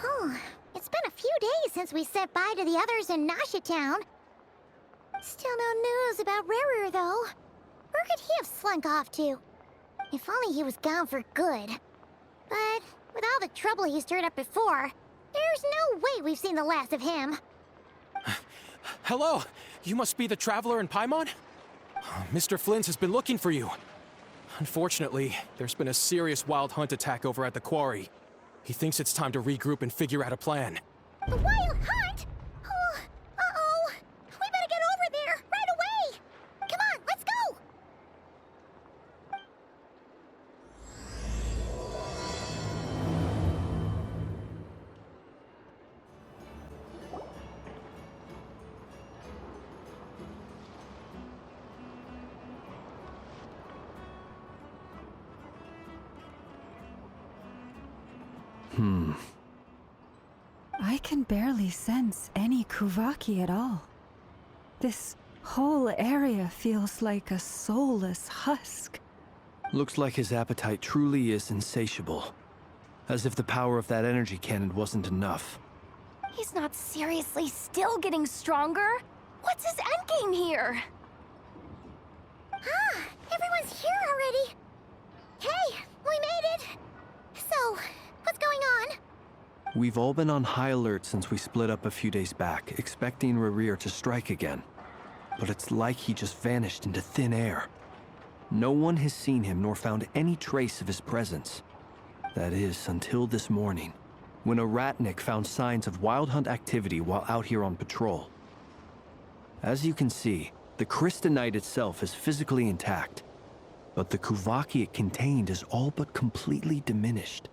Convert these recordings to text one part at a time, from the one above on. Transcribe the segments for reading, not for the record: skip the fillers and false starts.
Oh, it's been a few days since we said bye to the others in Nasha Town. Still no news about Rarer, though. Where could he have slunk off to? If only he was gone for good. But with all the trouble he stirred up before, there's no way we've seen the last of him. Hello! You must be the traveler in Paimon? Mr. Flynn has been looking for you. Unfortunately, there's been a serious wild hunt attack over at the quarry. He thinks it's time to regroup and figure out a plan. The wild hunt? Oh, uh-oh. We better get over there, right away! Come on, let's go! I can barely sense any Kuvaki at all. This whole area feels like a soulless husk. Looks like his appetite truly is insatiable. As if the power of that energy cannon wasn't enough. He's not seriously still getting stronger? What's his endgame here? Ah, everyone's here already. Hey, we made it. So, what's going on? We've all been on high alert since we split up a few days back, expecting Rarir to strike again. But it's like he just vanished into thin air. No one has seen him nor found any trace of his presence. That is, until this morning, when a ratnik found signs of wild hunt activity while out here on patrol. As you can see, the crystalline itself is physically intact, but the Kuvaki it contained is all but completely diminished.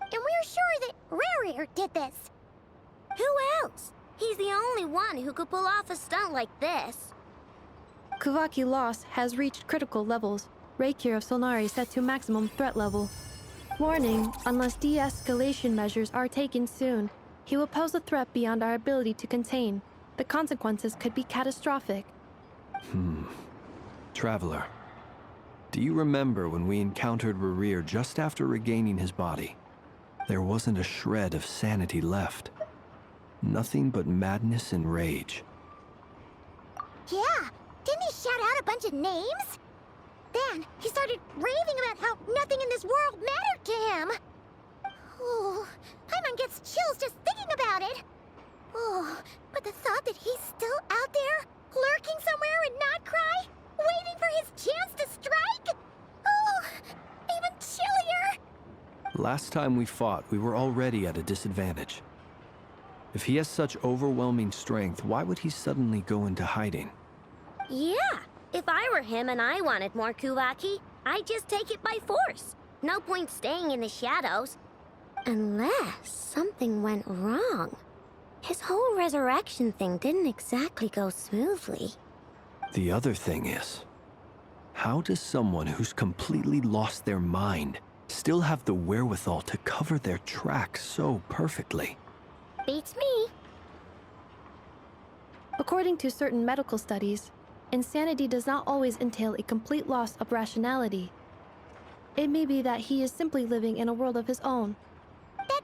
And we're sure that Rarir did this. Who else? He's the only one who could pull off a stunt like this. Kuvaki loss has reached critical levels. Reikir of Solnari set to maximum threat level. Warning, unless de-escalation measures are taken soon, he will pose a threat beyond our ability to contain. The consequences could be catastrophic. Traveler, do you remember when we encountered Rarir just after regaining his body? There wasn't a shred of sanity left. Nothing but madness and rage. Yeah, didn't he shout out a bunch of names? Then he started raving about how nothing in this world mattered to him. Oh, Paimon gets chills just thinking about it. Oh, but the thought that he's still out there, lurking somewhere in Nod-Krai, waiting for his chance to strike? Oh, even chillier. Last time we fought, we were already at a disadvantage. If he has such overwhelming strength, why would he suddenly go into hiding? Yeah, if I were him and I wanted more Kuvaki, I'd just take it by force. No point staying in the shadows. Unless something went wrong. His whole resurrection thing didn't exactly go smoothly. The other thing is, how does someone who's completely lost their mind still have the wherewithal to cover their tracks so perfectly? Beats me. According to certain medical studies, insanity does not always entail a complete loss of rationality. It may be that he is simply living in a world of his own. That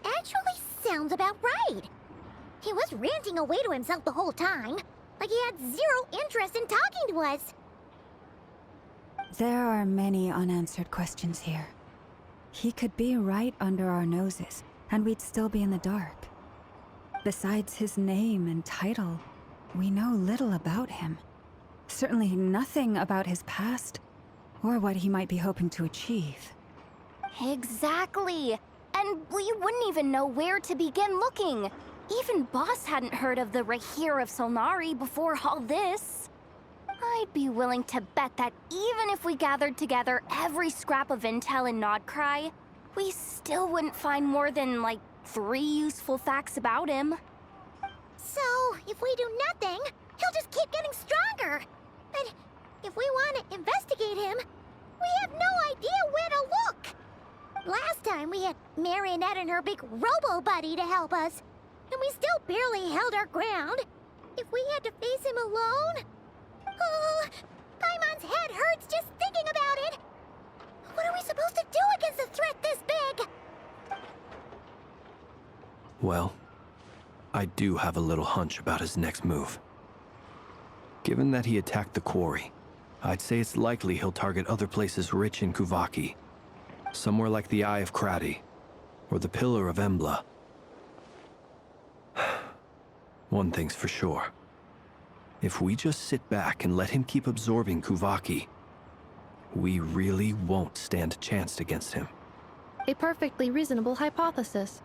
actually sounds about right. He was ranting away to himself the whole time, like he had zero interest in talking to us. There are many unanswered questions here. He could be right under our noses, and we'd still be in the dark. Besides his name and title, we know little about him. Certainly nothing about his past, or what he might be hoping to achieve. Exactly. And we wouldn't even know where to begin looking. Even Boss hadn't heard of the Rair of Solnari before all this. I'd be willing to bet that even if we gathered together every scrap of intel in Nod-Krai, we still wouldn't find more than, like, 3 useful facts about him. So, if we do nothing, he'll just keep getting stronger. But if we want to investigate him, we have no idea where to look. Last time we had Marionette and her big robo-buddy to help us, and we still barely held our ground. If we had to face him alone... Oh, Paimon's head hurts just thinking about it. What are we supposed to do against a threat this big? Well, I do have a little hunch about his next move. Given that he attacked the quarry, I'd say it's likely he'll target other places rich in Kuvaki. Somewhere like the Eye of Krati, or the Pillar of Embla. One thing's for sure. If we just sit back and let him keep absorbing Kuvaki, we really won't stand a chance against him. A perfectly reasonable hypothesis.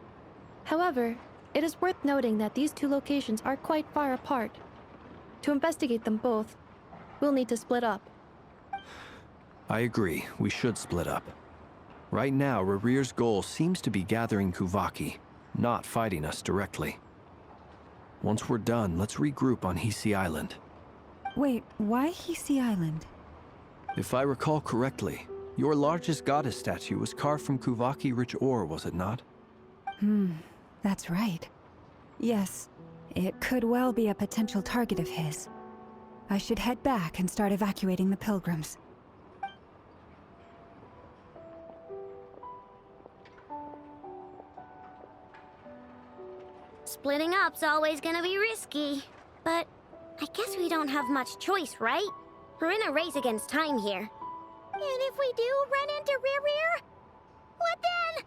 However, it is worth noting that these two locations are quite far apart. To investigate them both, we'll need to split up. I agree, we should split up. Right now, Rarir's goal seems to be gathering Kuvaki, not fighting us directly. Once we're done, let's regroup on Hisi Island. Wait, why Hisi Island? If I recall correctly, your largest goddess statue was carved from Kuvaki-rich ore, was it not? That's right. Yes, it could well be a potential target of his. I should head back and start evacuating the pilgrims. Splitting up's always gonna be risky. But I guess we don't have much choice, right? We're in a race against time here. And if we do run into Rear, what then?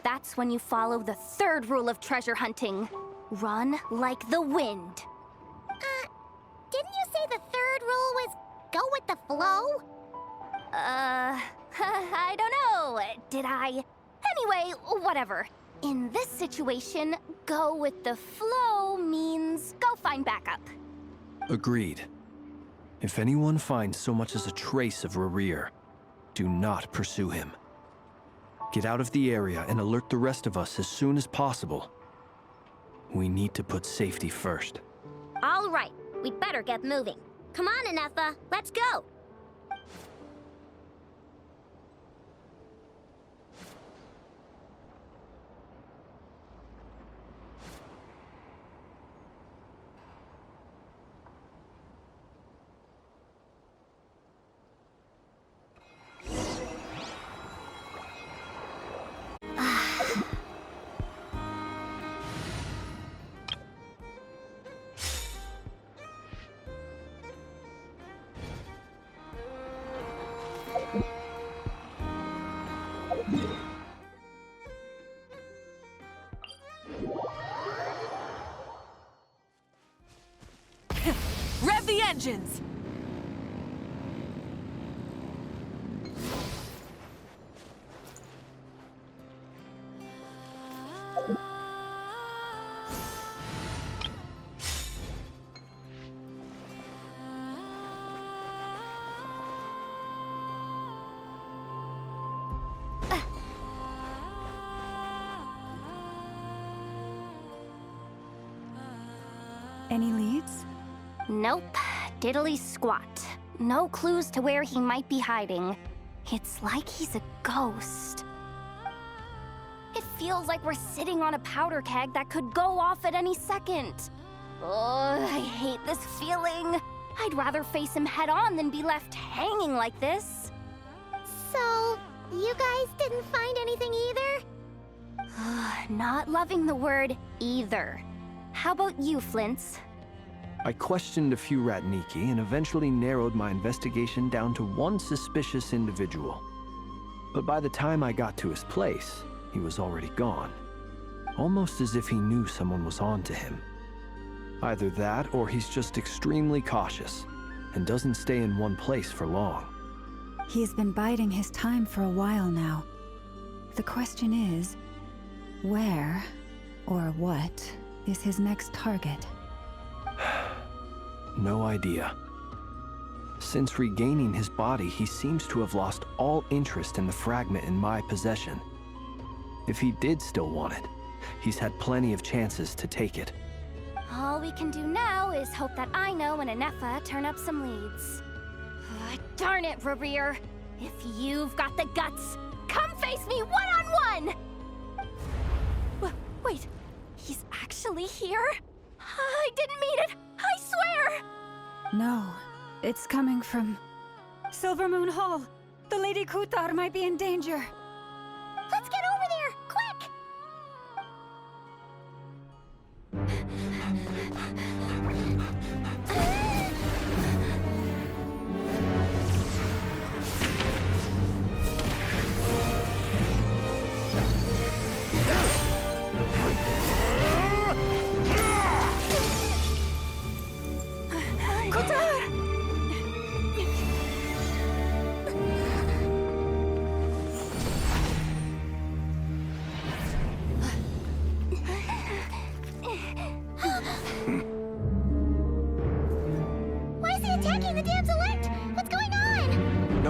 That's when you follow the third rule of treasure hunting. Run like the wind. Didn't you say the third rule was go with the flow? I don't know. Did I? Anyway, whatever. In this situation, go with the flow means go find backup. Agreed. If anyone finds so much as a trace of Rarir, do not pursue him. Get out of the area and alert the rest of us as soon as possible. We need to put safety first. All right, we'd better get moving. Come on, Anefa, let's go! Rev the engines! Any leads? Nope. Diddly squat. No clues to where he might be hiding. It's like he's a ghost. It feels like we're sitting on a powder keg that could go off at any second. Oh, I hate this feeling. I'd rather face him head on than be left hanging like this. So, you guys didn't find anything either? Not loving the word either. How about you, Flints? I questioned a few Ratniki and eventually narrowed my investigation down to one suspicious individual. But by the time I got to his place, he was already gone. Almost as if he knew someone was on to him. Either that, or he's just extremely cautious and doesn't stay in one place for long. He's been biding his time for a while now. The question is, where or what is his next target? No idea. Since regaining his body, he seems to have lost all interest in the fragment in my possession. If he did still want it, he's had plenty of chances to take it. All we can do now is hope that Aino and Anefa turn up some leads. Darn it, Rarir! If you've got the guts, come face me one-on-one! Wait, he's actually here? I didn't mean it! I swear! No, it's coming from Silver Moon Hall. The Lady Kutar might be in danger. Let's get over there, quick!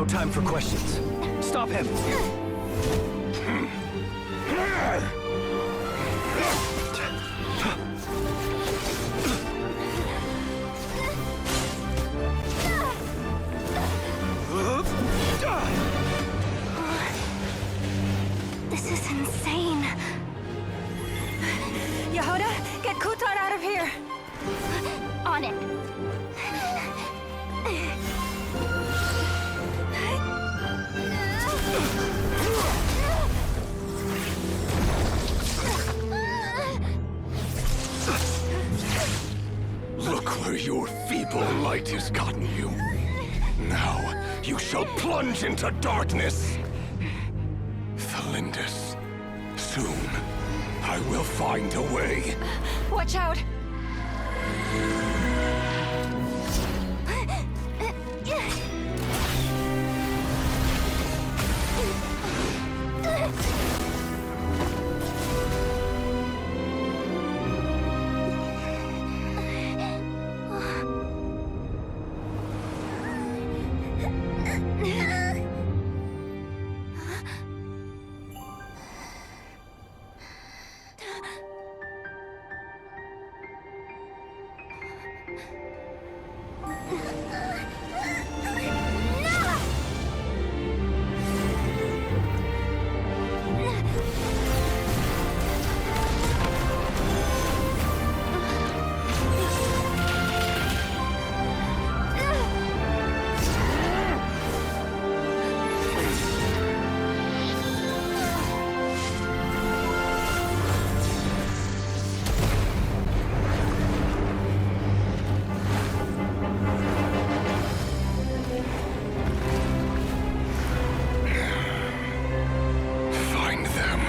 No time for questions. Stop him! This is insane. Yehuda, get Kutar out of here! On it. Look where your feeble light has gotten you. Now, you shall plunge into darkness. Thalindus, soon, I will find a way. Watch out! Find them.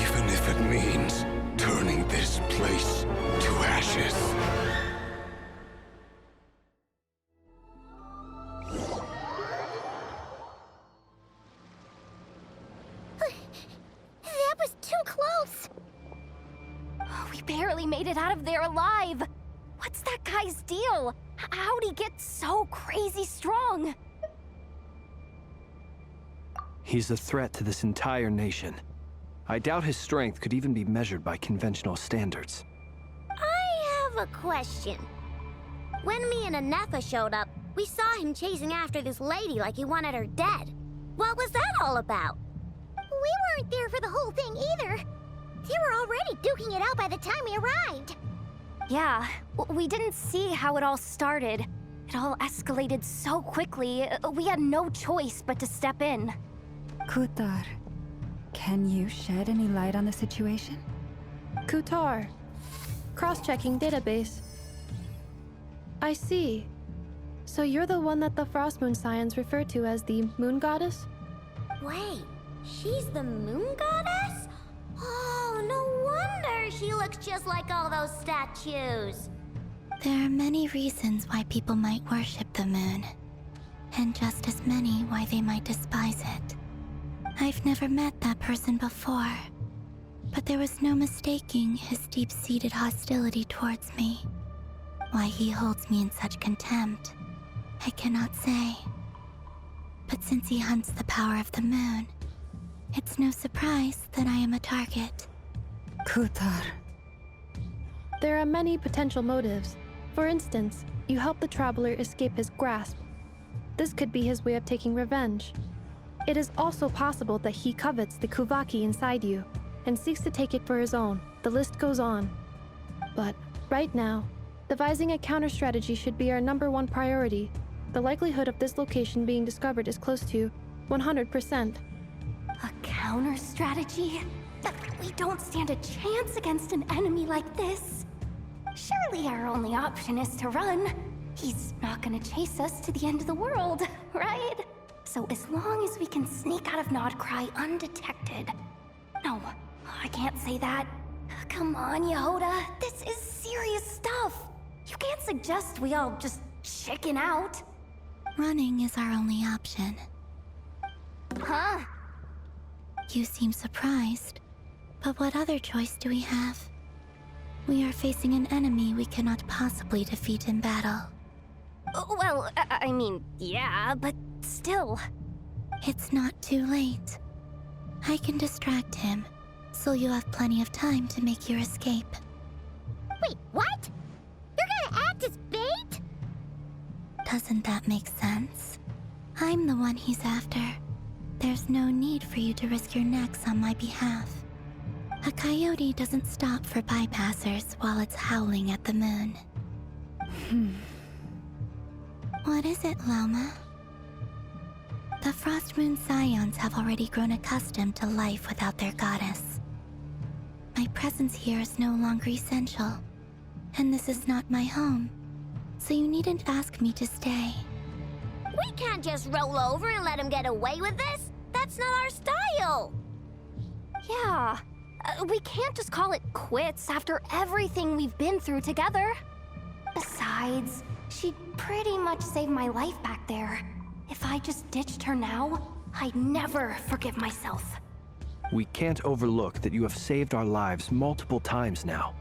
Even if it means turning this place to ashes. That was too close! We barely made it out of there alive. What's that guy's deal? How'd he get so crazy strong? He's a threat to this entire nation. I doubt his strength could even be measured by conventional standards. I have a question. When me and Anefa showed up, we saw him chasing after this lady like he wanted her dead. What was that all about? We weren't there for the whole thing either. They were already duking it out by the time we arrived. Yeah, we didn't see how it all started. It all escalated so quickly, we had no choice but to step in. Kutar, can you shed any light on the situation? Kutar. Cross-checking database. I see. So you're the one that the Frost Moon Scions refer to as the Moon Goddess? Wait, she's the moon goddess? Oh, no wonder she looks just like all those statues. There are many reasons why people might worship the moon, and just as many why they might despise it. I've never met that person before, but there was no mistaking his deep-seated hostility towards me. Why he holds me in such contempt, I cannot say. But since he hunts the power of the moon, it's no surprise that I am a target. Kutar. There are many potential motives. For instance, you help the traveler escape his grasp. This could be his way of taking revenge. It is also possible that he covets the Kuvaki inside you and seeks to take it for his own. The list goes on. But right now, devising a counter-strategy should be our #1 priority. The likelihood of this location being discovered is close to 100%. A counter strategy? We don't stand a chance against an enemy like this. Surely our only option is to run. He's not gonna chase us to the end of the world, right? So as long as we can sneak out of Nod-Krai undetected. No, I can't say that. Come on, Yehuda. This is serious stuff. You can't suggest we all just chicken out. Running is our only option. Huh? You seem surprised, but what other choice do we have? We are facing an enemy we cannot possibly defeat in battle. Well, I mean, yeah, but still... It's not too late. I can distract him, so you'll have plenty of time to make your escape. Wait, what? You're gonna act as bait? Doesn't that make sense? I'm the one he's after. There's no need for you to risk your necks on my behalf. A coyote doesn't stop for bypassers while it's howling at the moon. What is it, Loma? The Frost Moon Scions have already grown accustomed to life without their goddess. My presence here is no longer essential, and this is not my home, so you needn't ask me to stay. We can't just roll over and let him get away with this. That's not our style. Yeah, we can't just call it quits after everything we've been through together. Besides, she'd pretty much saved my life back there. If I just ditched her now, I'd never forgive myself. We can't overlook that you have saved our lives multiple times now.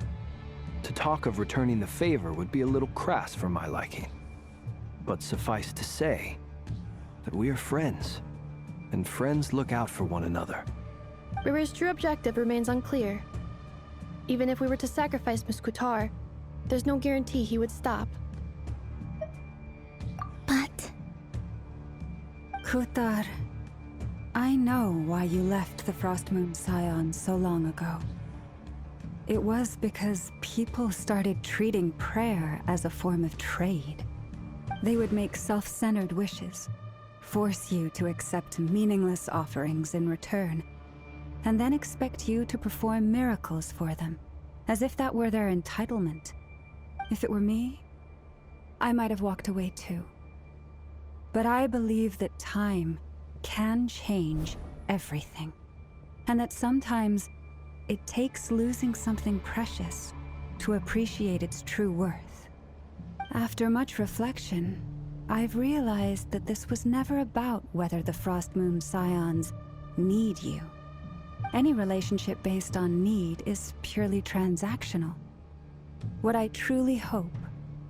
To talk of returning the favor would be a little crass for my liking. But suffice to say that we are friends, and friends look out for one another. River's true objective remains unclear. Even if we were to sacrifice Muskutar, there's no guarantee he would stop. But... Kutar, I know why you left the Frost Moon Scions so long ago. It was because people started treating prayer as a form of trade. They would make self-centered wishes, force you to accept meaningless offerings in return, and then expect you to perform miracles for them, as if that were their entitlement. If it were me, I might have walked away too. But I believe that time can change everything, and that sometimes it takes losing something precious to appreciate its true worth. After much reflection, I've realized that this was never about whether the Frost Moon Scions need you. Any relationship based on need is purely transactional. What I truly hope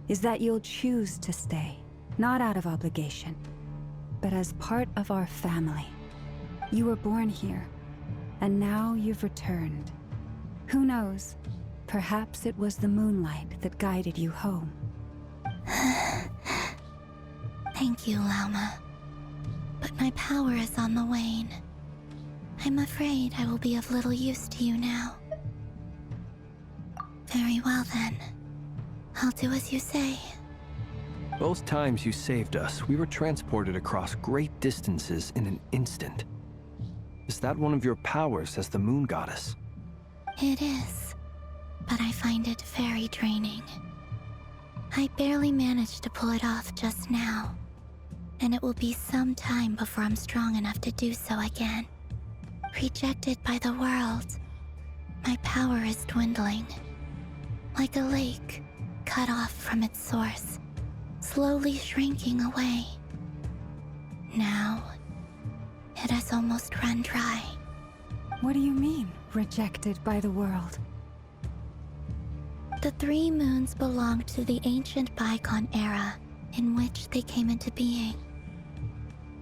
is that you'll choose to stay, not out of obligation, but as part of our family. You were born here, and now you've returned. Who knows? Perhaps it was the moonlight that guided you home. Thank you, Lauma. But my power is on the wane. I'm afraid I will be of little use to you now. Very well then. I'll do as you say. Both times you saved us, we were transported across great distances in an instant. Is that one of your powers as the Moon Goddess? It is, but I find it very draining. I barely managed to pull it off just now, and it will be some time before I'm strong enough to do so again. Rejected by the world, my power is dwindling. Like a lake cut off from its source, slowly shrinking away. Now, it has almost run dry. What do you mean, rejected by the world? The three moons belong to the ancient bygone era in which they came into being.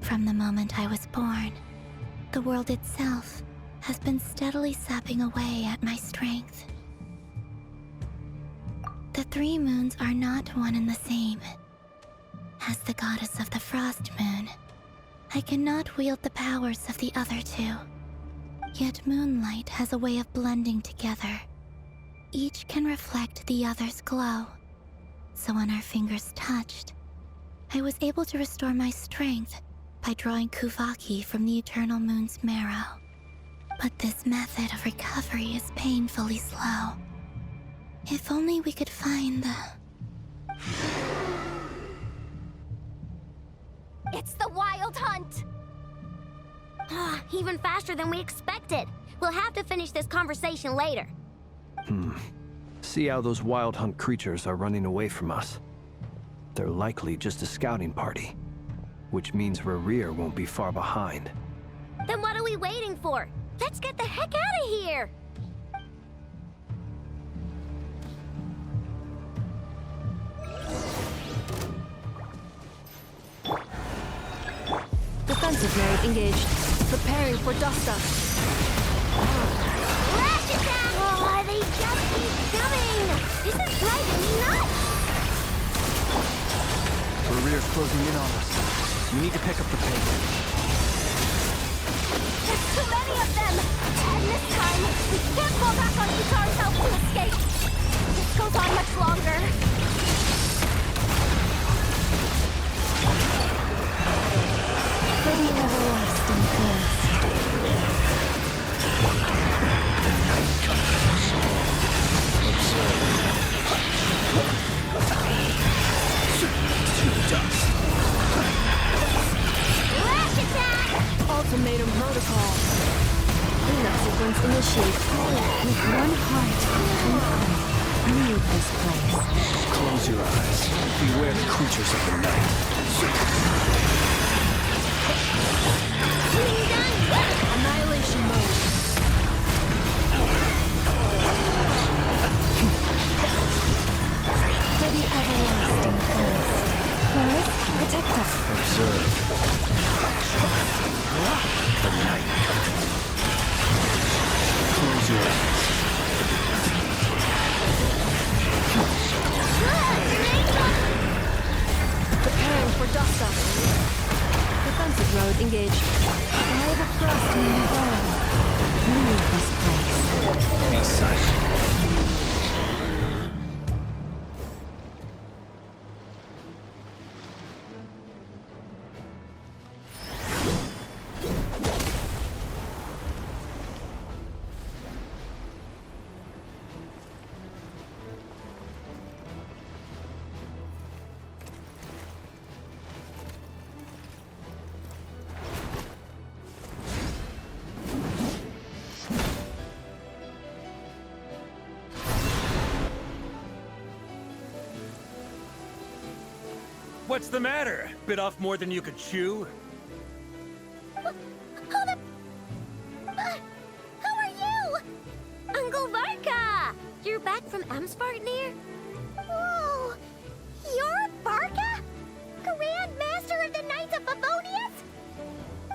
From the moment I was born, the world itself has been steadily sapping away at my strength. The three moons are not one and the same. As the goddess of the Frost Moon, I cannot wield the powers of the other two. Yet moonlight has a way of blending together. Each can reflect the other's glow. So when our fingers touched, I was able to restore my strength by drawing Kuvaki from the eternal moon's marrow. But this method of recovery is painfully slow. If only we could find the... It's the Wild Hunt! Even faster than we expected. We'll have to finish this conversation later. See how those Wild Hunt creatures are running away from us. They're likely just a scouting party, which means Rerir won't be far behind. Then what are we waiting for? Let's get the heck out of here! Defensive mode engaged. Preparing for dust-up. Flash attack! Oh, they just keep coming! This is driving me nuts! Rear's closing in on us. We need to pick up the pace. There's too many of them! And this time, we can't fall back on Guitar's help to escape. This goes on much longer. For the everlasting thirst. Flash attack! Ultimatum protocol. Cleanup sequence initiated. With one heart, leave this place. Close your eyes. Beware the creatures of the night. Annihilation mode. For the everlasting thirst. Forest, protect us. Observe. The night. Close your eyes. Preparing for dust-up. Defensive mode engaged. By the frost in the fall. Leave this place. Be silent. What's the matter? Bit off more than you could chew? Who are you? Uncle Varka! You're back from Amsvartnir? Whoa! You're Barca? Grand Master of the Knights of Favonius?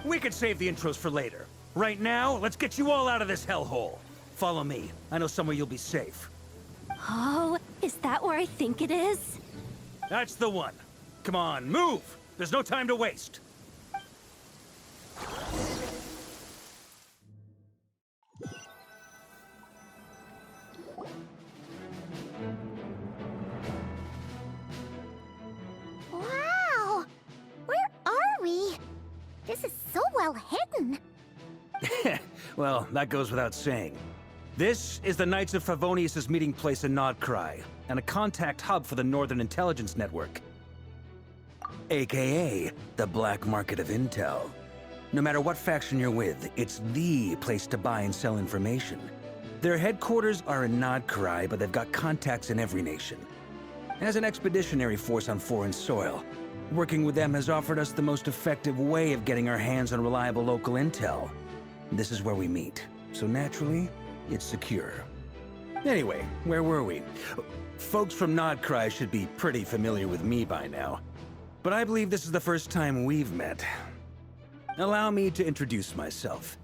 We could save the intros for later. Right now, let's get you all out of this hellhole. Follow me. I know somewhere you'll be safe. Oh, is that where I think it is? That's the one. Come on, move! There's no time to waste. Wow! Where are we? This is so well hidden. Well, that goes without saying. This is the Knights of Favonius' meeting place in Nod-Krai, and a contact hub for the Northern Intelligence Network. AKA, the black market of intel. No matter what faction you're with, it's the place to buy and sell information. Their headquarters are in Nod-Krai, but they've got contacts in every nation. As an expeditionary force on foreign soil, working with them has offered us the most effective way of getting our hands on reliable local intel. This is where we meet, so naturally, it's secure. Anyway, where were we? Folks from Nod-Krai should be pretty familiar with me by now. But I believe this is the first time we've met. Allow me to introduce myself.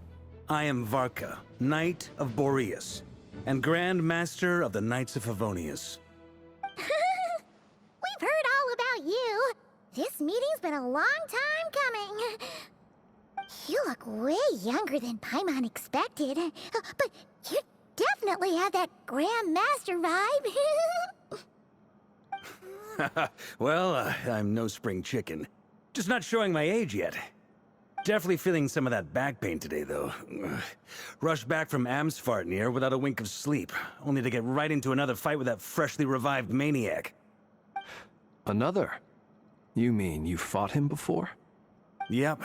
I am Varka, Knight of Boreas, and Grand Master of the Knights of Favonius. We've heard all about you. This meeting's been a long time coming. You look way younger than Paimon expected. But you definitely have that Grand Master vibe. Well, I'm no spring chicken. Just not showing my age yet. Definitely feeling some of that back pain today, though. Rushed back from Amsvartnir without a wink of sleep, only to get right into another fight with that freshly revived maniac. Another? You mean you fought him before? Yep.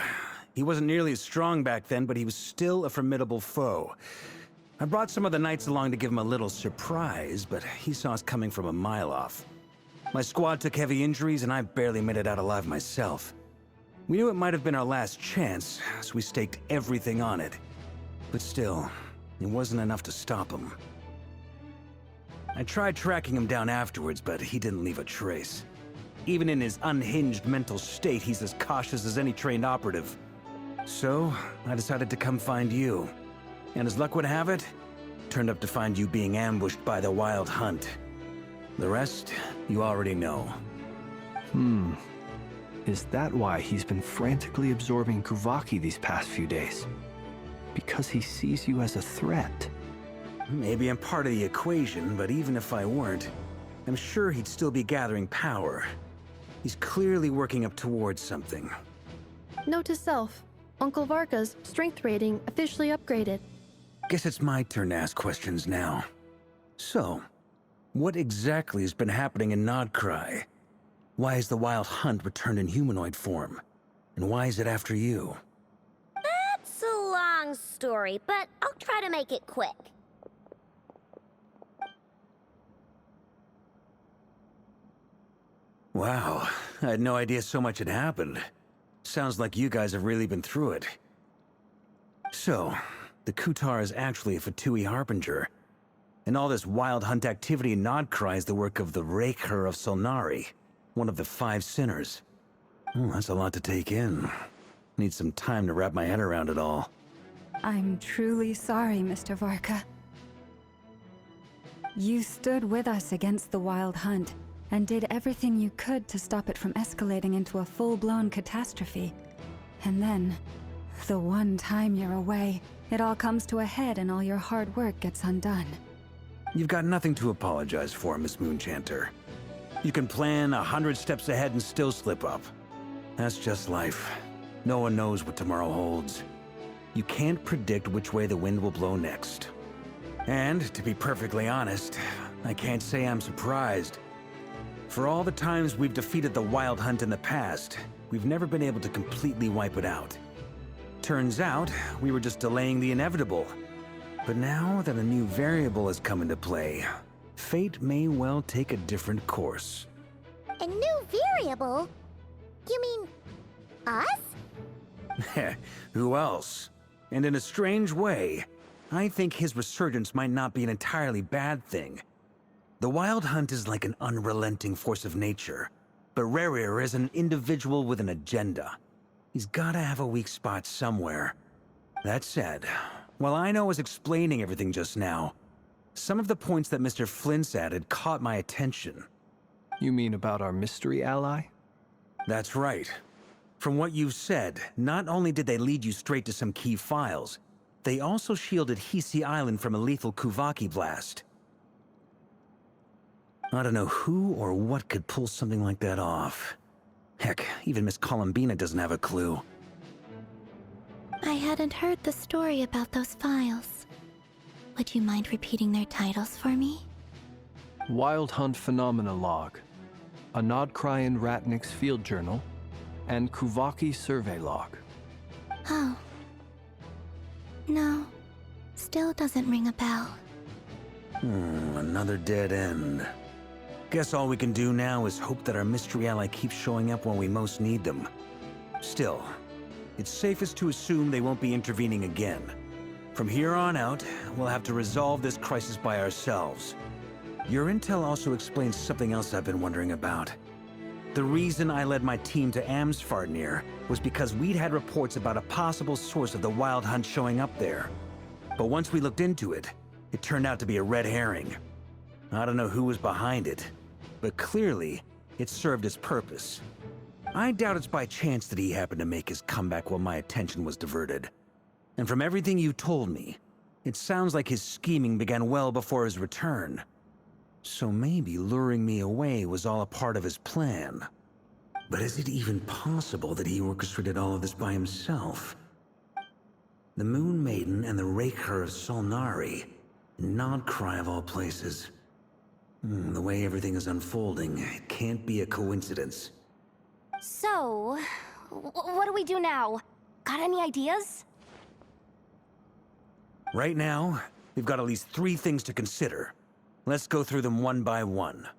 He wasn't nearly as strong back then, but he was still a formidable foe. I brought some of the knights along to give him a little surprise, but he saw us coming from a mile off. My squad took heavy injuries, and I barely made it out alive myself. We knew it might have been our last chance, so we staked everything on it. But still, it wasn't enough to stop him. I tried tracking him down afterwards, but he didn't leave a trace. Even in his unhinged mental state, he's as cautious as any trained operative. So, I decided to come find you. And as luck would have it, turned up to find you being ambushed by the Wild Hunt. The rest, you already know. Is that why he's been frantically absorbing Kuvaki these past few days? Because he sees you as a threat? Maybe I'm part of the equation, but even if I weren't, I'm sure he'd still be gathering power. He's clearly working up towards something. Note to self, Uncle Varka's strength rating officially upgraded. Guess it's my turn to ask questions now. So, what exactly has been happening in Nod-Krai? Why has the Wild Hunt returned in humanoid form? And why is it after you? That's a long story, but I'll try to make it quick. Wow, I had no idea so much had happened. Sounds like you guys have really been through it. So, the Kutar is actually a F2P harbinger. And all this Wild Hunt activity in Nod-Krai is the work of the Raker of Solnari, one of the 5 sinners. That's a lot to take in. Need some time to wrap my head around it all. I'm truly sorry, Mr. Varka. You stood with us against the Wild Hunt, and did everything you could to stop it from escalating into a full-blown catastrophe. And then, the one time you're away, it all comes to a head and all your hard work gets undone. You've got nothing to apologize for, Miss Moonchanter. You can plan 100 steps ahead and still slip up. That's just life. No one knows what tomorrow holds. You can't predict which way the wind will blow next. And, to be perfectly honest, I can't say I'm surprised. For all the times we've defeated the Wild Hunt in the past, we've never been able to completely wipe it out. Turns out, we were just delaying the inevitable. But now that a new variable has come into play, fate may well take a different course. A new variable? You mean us? Who else? And in a strange way, I think his resurgence might not be an entirely bad thing. The Wild Hunt is like an unrelenting force of nature, but Rerir is an individual with an agenda. He's gotta have a weak spot somewhere. That said, while I was explaining everything just now, some of the points that Mr. Flint's added caught my attention. You mean about our mystery ally? That's right. From what you've said, not only did they lead you straight to some key files, they also shielded Hisi Island from a lethal Kuvaki blast. I don't know who or what could pull something like that off. Heck, even Miss Columbina doesn't have a clue. I hadn't heard the story about those files. Would you mind repeating their titles for me? Wild Hunt Phenomena Log, a Nod-Krai and Ratnik's Field Journal, and Kuvaki Survey Log. Oh. No. Still doesn't ring a bell. Another dead end. Guess all we can do now is hope that our mystery ally keeps showing up when we most need them. Still, it's safest to assume they won't be intervening again. From here on out, we'll have to resolve this crisis by ourselves. Your intel also explains something else I've been wondering about. The reason I led my team to Amsfarnir was because we'd had reports about a possible source of the Wild Hunt showing up there. But once we looked into it, it turned out to be a red herring. I don't know who was behind it, but clearly, it served its purpose. I doubt it's by chance that he happened to make his comeback while my attention was diverted. And from everything you told me, it sounds like his scheming began well before his return. So maybe luring me away was all a part of his plan. But is it even possible that he orchestrated all of this by himself? The Moon Maiden and the Raker of Solnari, Nod-Krai of all places. The way everything is unfolding, it can't be a coincidence. So, what do we do now? Got any ideas? Right now, we've got at least 3 things to consider. Let's go through them one by one.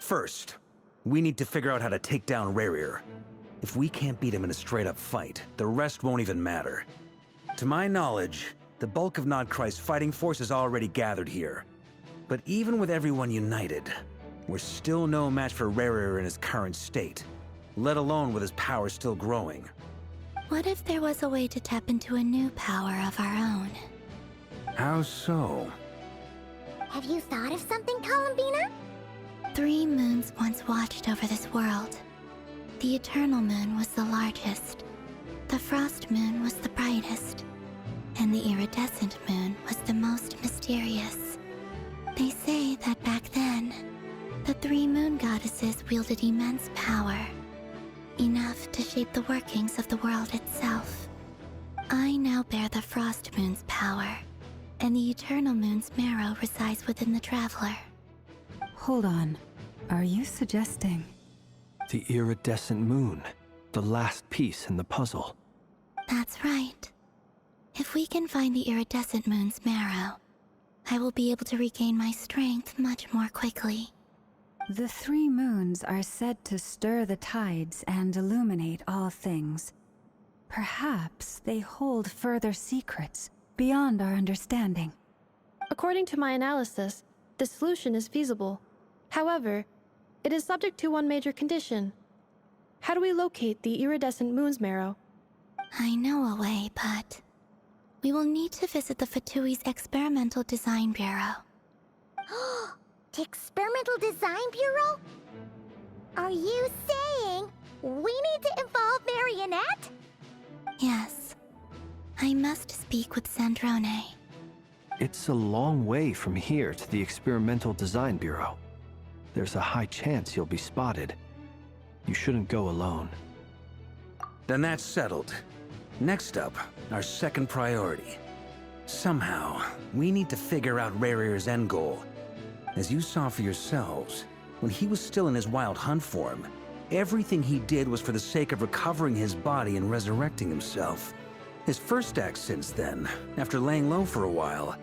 First, we need to figure out how to take down Rerir. If we can't beat him in a straight-up fight, the rest won't even matter. To my knowledge, the bulk of Nod-Krai's fighting force is already gathered here. But even with everyone united, we're still no match for Rerir in his current state, let alone with his power still growing. What if there was a way to tap into a new power of our own? How so? Have you thought of something, Columbina? 3 moons once watched over this world. The Eternal Moon was the largest. The Frost Moon was the brightest. And the Iridescent Moon was the most mysterious. They say that back then, the 3 moon goddesses wielded immense power. Enough to shape the workings of the world itself. I now bear the Frost Moon's power, and the Eternal Moon's marrow resides within the Traveler. Hold on. Are you suggesting... The iridescent moon. The last piece in the puzzle. That's right. If we can find the Iridescent Moon's marrow, I will be able to regain my strength much more quickly. The 3 moons are said to stir the tides and illuminate all things. Perhaps they hold further secrets beyond our understanding. According to my analysis, the solution is feasible. However, it is subject to one major condition. How do we locate the Iridescent Moon's marrow? I know a way, but... we will need to visit the Fatui's Experimental Design Bureau. The Experimental Design Bureau? Are you saying we need to involve Marionette? Yes. I must speak with Sandrone. It's a long way from here to the Experimental Design Bureau. There's a high chance you'll be spotted. You shouldn't go alone. Then that's settled. Next up, our second priority. Somehow, we need to figure out Rarir's end goal. As you saw for yourselves, when he was still in his wild hunt form, everything he did was for the sake of recovering his body and resurrecting himself. His first act since then, after laying low for a while,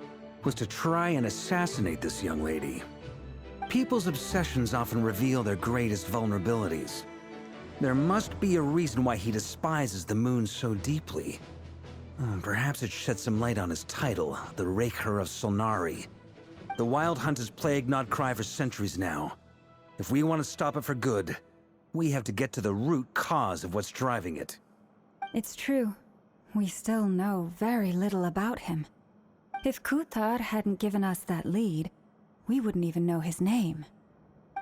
was to try and assassinate this young lady. People's obsessions often reveal their greatest vulnerabilities. There must be a reason why he despises the moon so deeply. Perhaps it sheds some light on his title, the Raker of Solnari. The Wild Hunt has plagued Nod-Krai for centuries now. If we want to stop it for good, we have to get to the root cause of what's driving it. It's true. We still know very little about him. If Kuthar hadn't given us that lead, we wouldn't even know his name.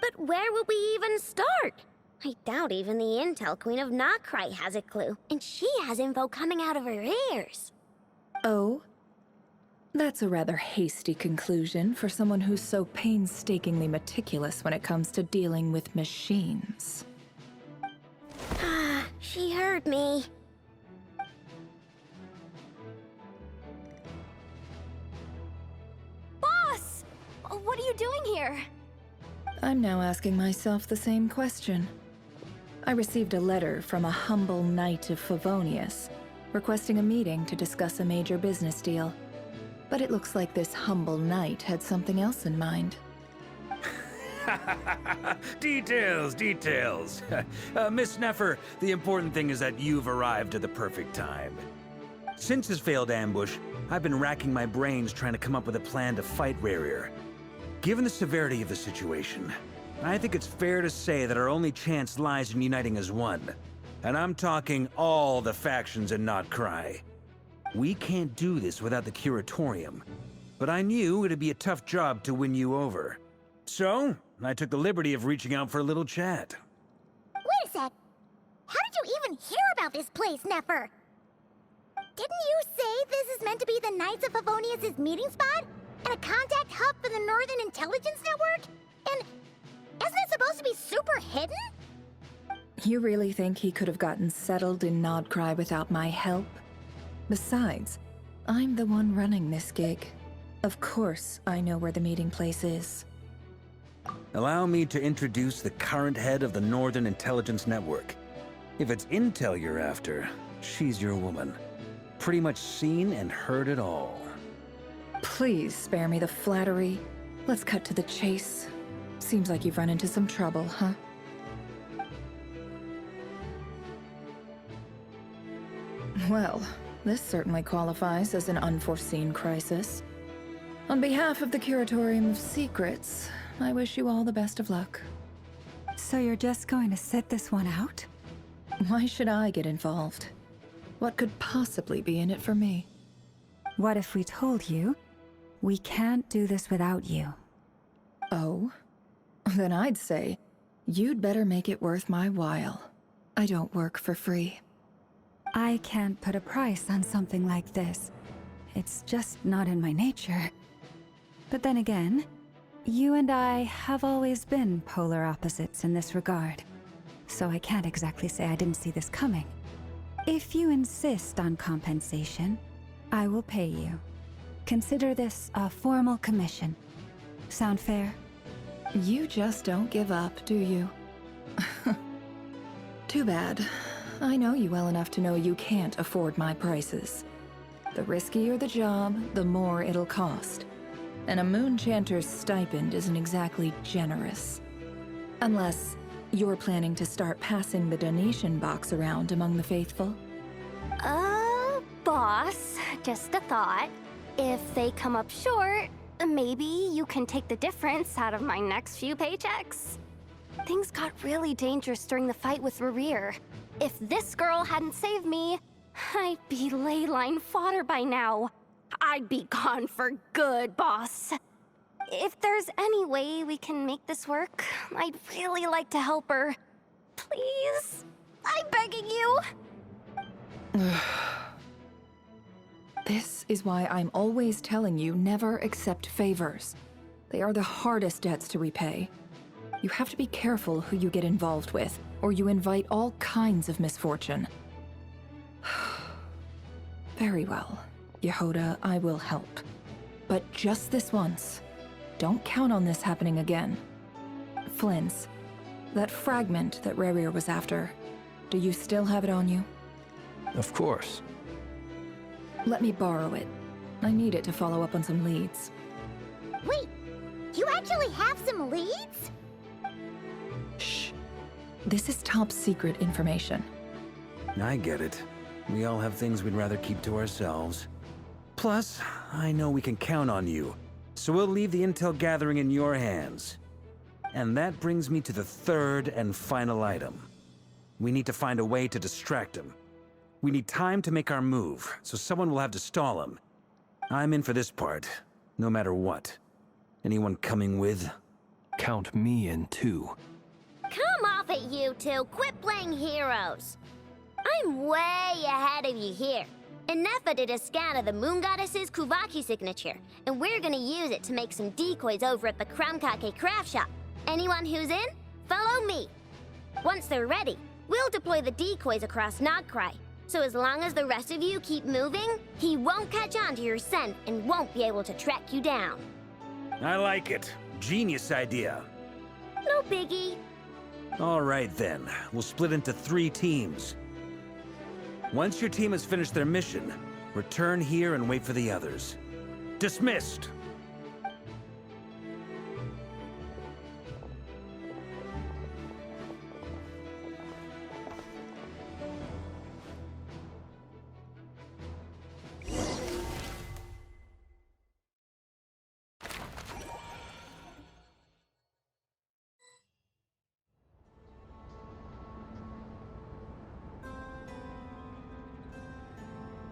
But where would we even start? I doubt even the Intel Queen of Nod-Krai has a clue, and she has info coming out of her ears. Oh? That's a rather hasty conclusion for someone who's so painstakingly meticulous when it comes to dealing with machines. Ah, she heard me. Boss! What are you doing here? I'm now asking myself the same question. I received a letter from a humble knight of Favonius, requesting a meeting to discuss a major business deal. But it looks like this humble knight had something else in mind. Details, details. Miss Nefer, the important thing is that you've arrived at the perfect time. Since his failed ambush, I've been racking my brains trying to come up with a plan to fight Rarir. Given the severity of the situation, I think it's fair to say that our only chance lies in uniting as one. And I'm talking all the factions in Nod-Krai. We can't do this without the Curatorium, but I knew it'd be a tough job to win you over. So, I took the liberty of reaching out for a little chat. Wait a sec. How did you even hear about this place, Nefer? Didn't you say this is meant to be the Knights of Favonius' meeting spot? And a contact hub for the Northern Intelligence Network? And isn't it supposed to be super hidden? You really think he could have gotten settled in Nod-Krai without my help? Besides, I'm the one running this gig. Of course I know where the meeting place is. Allow me to introduce the current head of the Northern Intelligence Network. If it's intel you're after, she's your woman. Pretty much seen and heard it all. Please spare me the flattery. Let's cut to the chase. Seems like you've run into some trouble, huh? Well, this certainly qualifies as an unforeseen crisis. On behalf of the Curatorium of Secrets, I wish you all the best of luck. So you're just going to sit this one out? Why should I get involved? What could possibly be in it for me? What if we told you we can't do this without you? Oh? Then I'd say you'd better make it worth my while. I don't work for free. I can't put a price on something like this. It's just not in my nature. But then again, you and I have always been polar opposites in this regard. So I can't exactly say I didn't see this coming. If you insist on compensation, I will pay you. Consider this a formal commission. Sound fair? You just don't give up, do you? Too bad. I know you well enough to know you can't afford my prices. The riskier the job, the more it'll cost. And a moon chanter's stipend isn't exactly generous. Unless you're planning to start passing the donation box around among the faithful. Boss, just a thought. If they come up short, maybe you can take the difference out of my next few paychecks. Things got really dangerous during the fight with Rerir. If this girl hadn't saved me, I'd be ley line fodder by now. I'd be gone for good, boss. If there's any way we can make this work, I'd really like to help her. Please? I'm begging you. This is why I'm always telling you never accept favors. They are the hardest debts to repay. You have to be careful who you get involved with, or you invite all kinds of misfortune. Very well, Yehoda, I will help. But just this once. Don't count on this happening again. Flins, that fragment that Rerir was after, do you still have it on you? Of course. Let me borrow it. I need it to follow up on some leads. Wait, you actually have some leads? Shh. This is top secret information. I get it. We all have things we'd rather keep to ourselves. Plus, I know we can count on you, so we'll leave the intel gathering in your hands. And that brings me to the third and final item. We need to find a way to distract him. We need time to make our move, so someone will have to stall him. I'm in for this part, no matter what. Anyone coming with? Count me in too. Come off it, you two. Quit playing heroes. I'm way ahead of you here. Nefa did a scan of the Moon Goddess's Kuvaki signature, and we're gonna use it to make some decoys over at the Krumkake craft shop. Anyone who's in, follow me. Once they're ready, we'll deploy the decoys across Nod-Krai. So as long as the rest of you keep moving, he won't catch on to your scent and won't be able to track you down. I like it. Genius idea. No biggie. All right then, we'll split into 3 teams. Once your team has finished their mission, return here and wait for the others. Dismissed!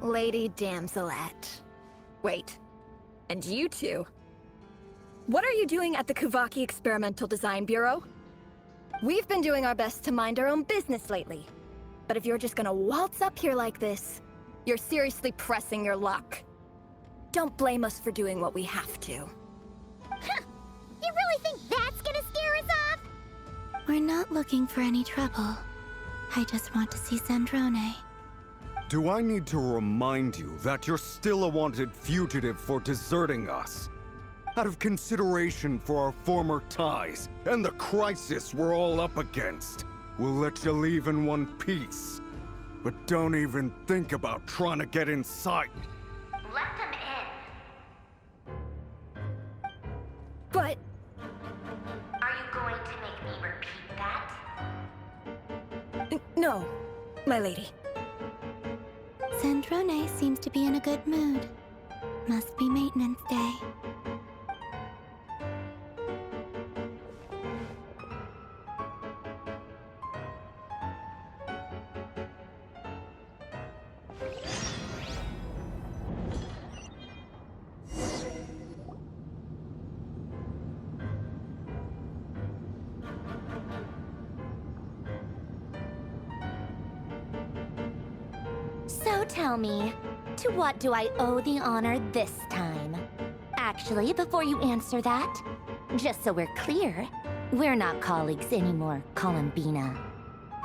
Lady Damselette. Wait, and you two? What are you doing at the Kuvaki Experimental Design Bureau? We've been doing our best to mind our own business lately. But if you're just gonna waltz up here like this, you're seriously pressing your luck. Don't blame us for doing what we have to. Huh. You really think that's gonna scare us off? We're not looking for any trouble. I just want to see Zandrone. Do I need to remind you that you're still a wanted fugitive for deserting us? Out of consideration for our former ties and the crisis we're all up against, we'll let you leave in one piece. But don't even think about trying to get inside. Let them in. But... Are you going to make me repeat that? No, my lady. Zandrone seems to be in a good mood. Must be maintenance day. So tell me, to what do I owe the honor this time? Actually, before you answer that, just so we're clear, we're not colleagues anymore, Columbina.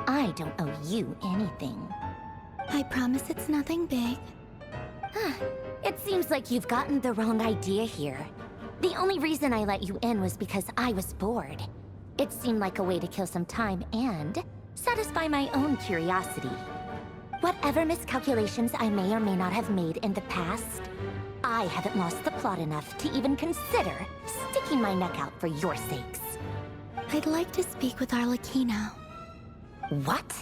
I don't owe you anything. I promise it's nothing big. It seems like you've gotten the wrong idea here. The only reason I let you in was because I was bored. It seemed like a way to kill some time and satisfy my own curiosity. Whatever miscalculations I may or may not have made in the past, I haven't lost the plot enough to even consider sticking my neck out for your sakes. I'd like to speak with Arlecchino. What?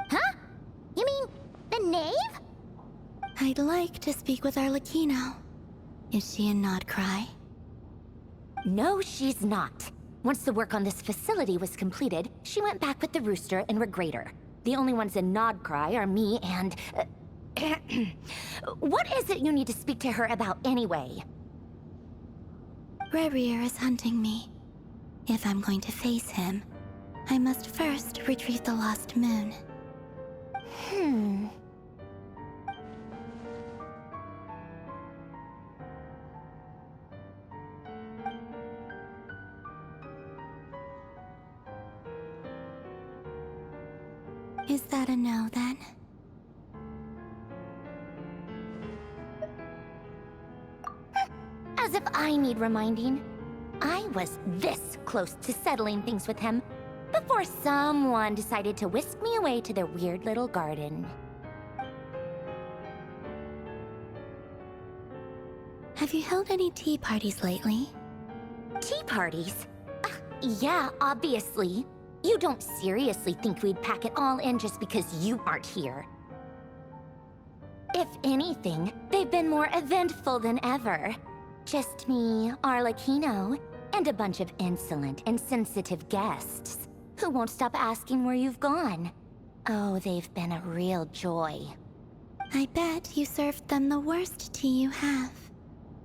Huh? You mean the knave? I'd like to speak with Arlecchino. Is she in Nod-Krai? No, she's not. Once the work on this facility was completed, she went back with the Rooster and Regrator. The only ones in Nod-Krai are me and... What is it you need to speak to her about anyway? Rerir is hunting me. If I'm going to face him, I must first retrieve the lost moon. Is that a no, then? As if I need reminding. I was this close to settling things with him before someone decided to whisk me away to their weird little garden. Have you held any tea parties lately? Tea parties? Yeah, obviously. You don't seriously think we'd pack it all in just because you aren't here. If anything, they've been more eventful than ever. Just me, Arlecchino, and a bunch of insolent and sensitive guests who won't stop asking where you've gone. Oh, they've been a real joy. I bet you served them the worst tea you have.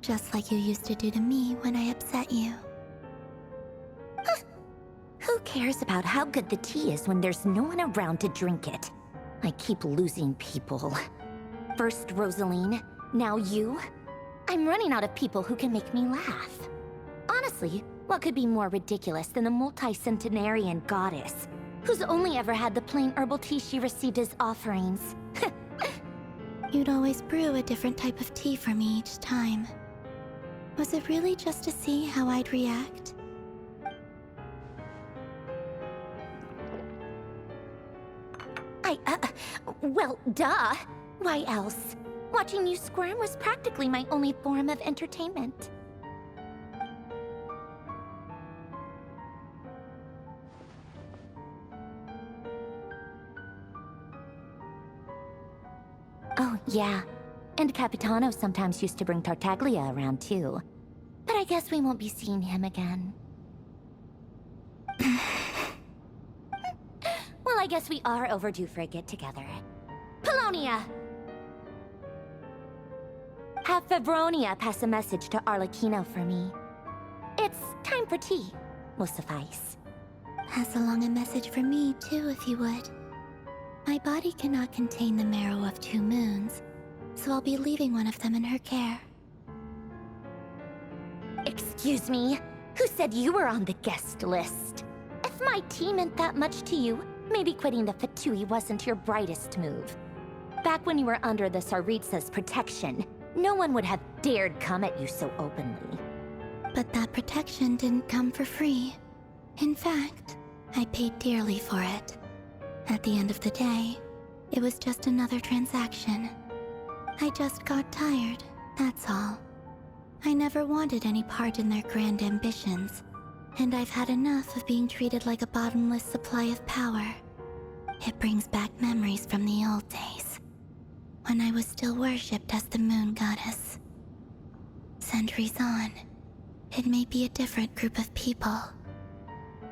Just like you used to do to me when I upset you. Who cares about how good the tea is when there's no one around to drink it? I keep losing people. First Rosaline, now you. I'm running out of people who can make me laugh. Honestly, what could be more ridiculous than the multi-centenarian goddess, who's only ever had the plain herbal tea she received as offerings? You'd always brew a different type of tea for me each time. Was it really just to see how I'd react? Well, duh. Why else? Watching you squirm was practically my only form of entertainment. Oh, yeah. And Capitano sometimes used to bring Tartaglia around, too. But I guess we won't be seeing him again. Well, I guess we are overdue for a get-together. Polonia! Have Febronia pass a message to Arlecchino for me. It's time for tea. Will suffice. Pass along a message for me, too, if you would. My body cannot contain the marrow of 2 moons, so I'll be leaving one of them in her care. Excuse me? Who said you were on the guest list? If my tea meant that much to you, maybe quitting the Fatui wasn't your brightest move. Back when you were under the Tsaritsa's protection, no one would have dared come at you so openly. But that protection didn't come for free. In fact, I paid dearly for it. At the end of the day, it was just another transaction. I just got tired, that's all. I never wanted any part in their grand ambitions, and I've had enough of being treated like a bottomless supply of power. It brings back memories from the old days, when I was still worshipped as the moon goddess. Centuries on, it may be a different group of people,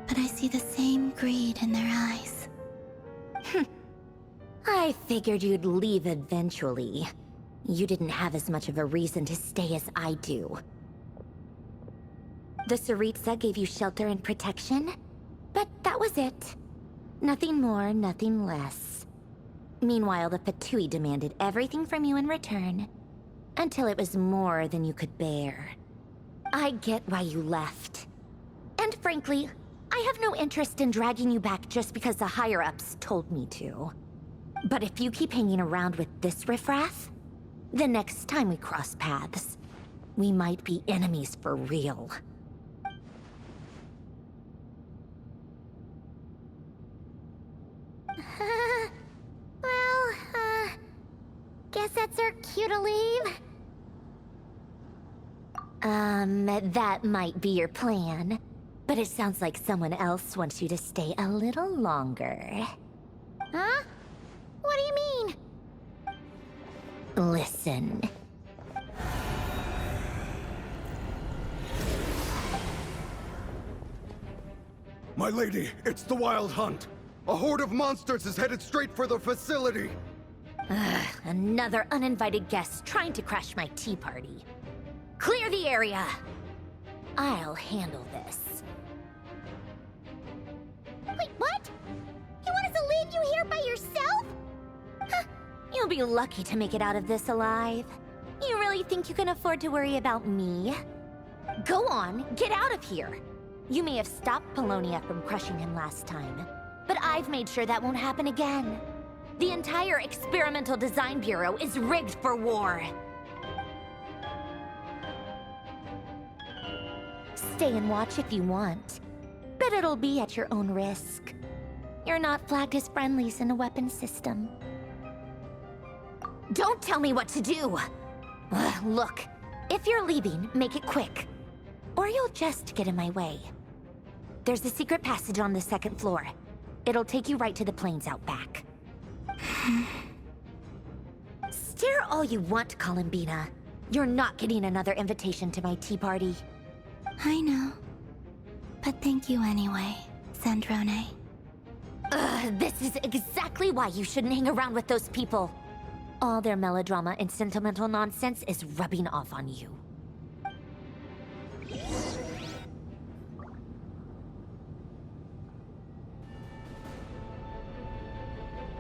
but I see the same greed in their eyes. I figured you'd leave eventually. You didn't have as much of a reason to stay as I do. The Tsaritsa gave you shelter and protection, but that was it. Nothing more, nothing less. Meanwhile, the Fatui demanded everything from you in return, until it was more than you could bear. I get why you left. And frankly, I have no interest in dragging you back just because the higher-ups told me to. But if you keep hanging around with this riffraff, the next time we cross paths, we might be enemies for real. Guess that's our cue to leave. That might be your plan. But it sounds like someone else wants you to stay a little longer. Huh? What do you mean? Listen. My lady, it's the Wild Hunt. A horde of monsters is headed straight for the facility. Another uninvited guest trying to crash my tea party. Clear the area! I'll handle this. Wait, what? You want us to leave you here by yourself? Huh. You'll be lucky to make it out of this alive. You really think you can afford to worry about me? Go on, get out of here. You may have stopped Polonia from crushing him last time, but I've made sure that won't happen again. The entire Experimental Design Bureau is rigged for war. Stay and watch if you want, but it'll be at your own risk. You're not flagged as friendlies in the weapons system. Don't tell me what to do! Look, if you're leaving, make it quick. Or you'll just get in my way. There's a secret passage on the second floor. It'll take you right to the plains out back. Stare all you want, Columbina. You're not getting another invitation to my tea party. I know. But thank you anyway, Sandrone. This is exactly why you shouldn't hang around with those people. All their melodrama and sentimental nonsense is rubbing off on you.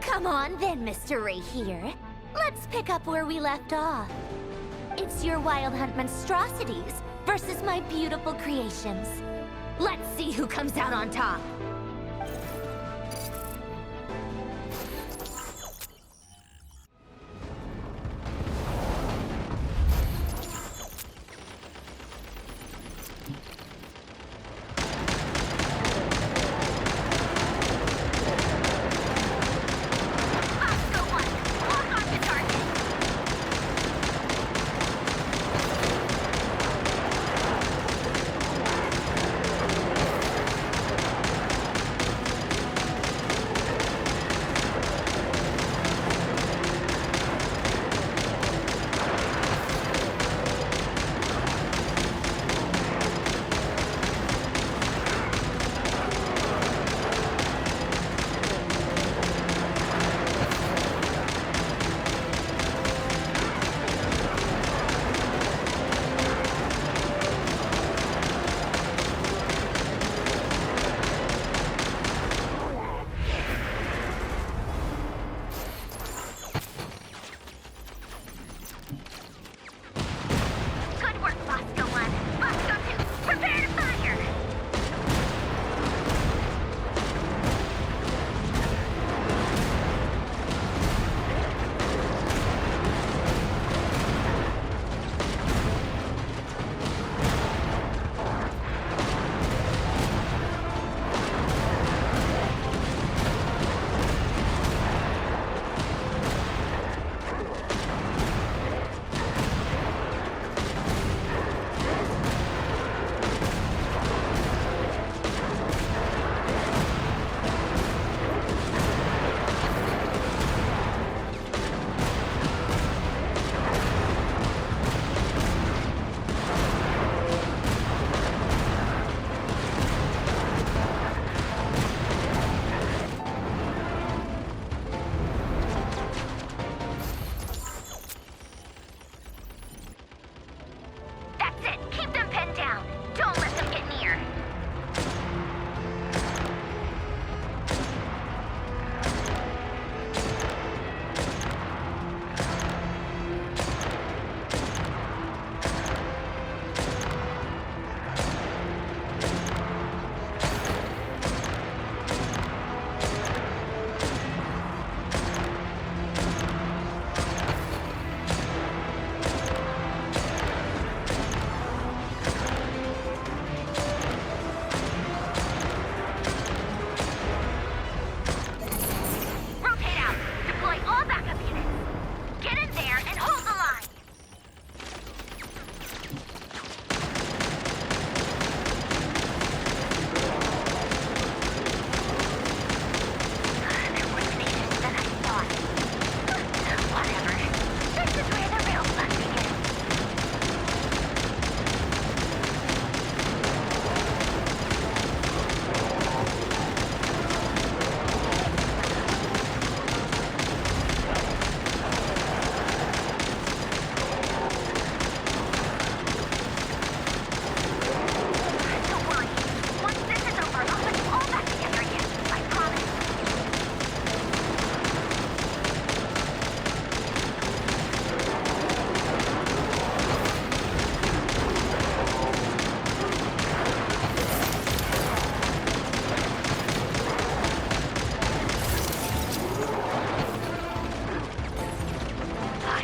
Come on then, Mr. Ray here. Let's pick up where we left off. It's your Wild Hunt monstrosities versus my beautiful creations. Let's see who comes out on top.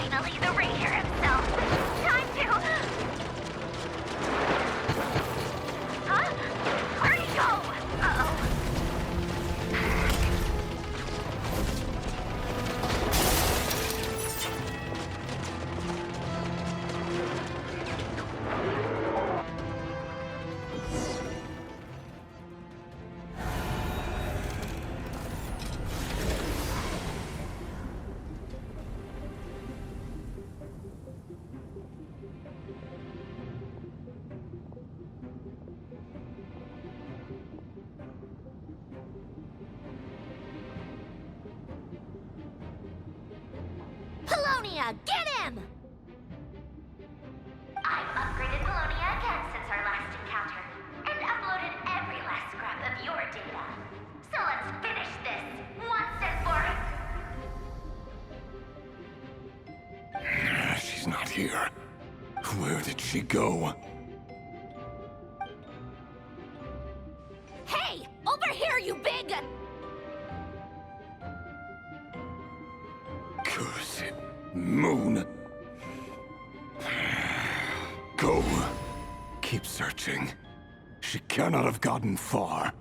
Finally, the Ranger himself. Time to... Huh? Where'd he go? Uh-oh. Polonia, get him! I've upgraded Polonia again since our last encounter, and uploaded every last scrap of your data. So let's finish this, once and for... She's not here. Where did she go? Hey! Over here, you big... Curse it, Moon. Go. Keep searching. She cannot have gotten far.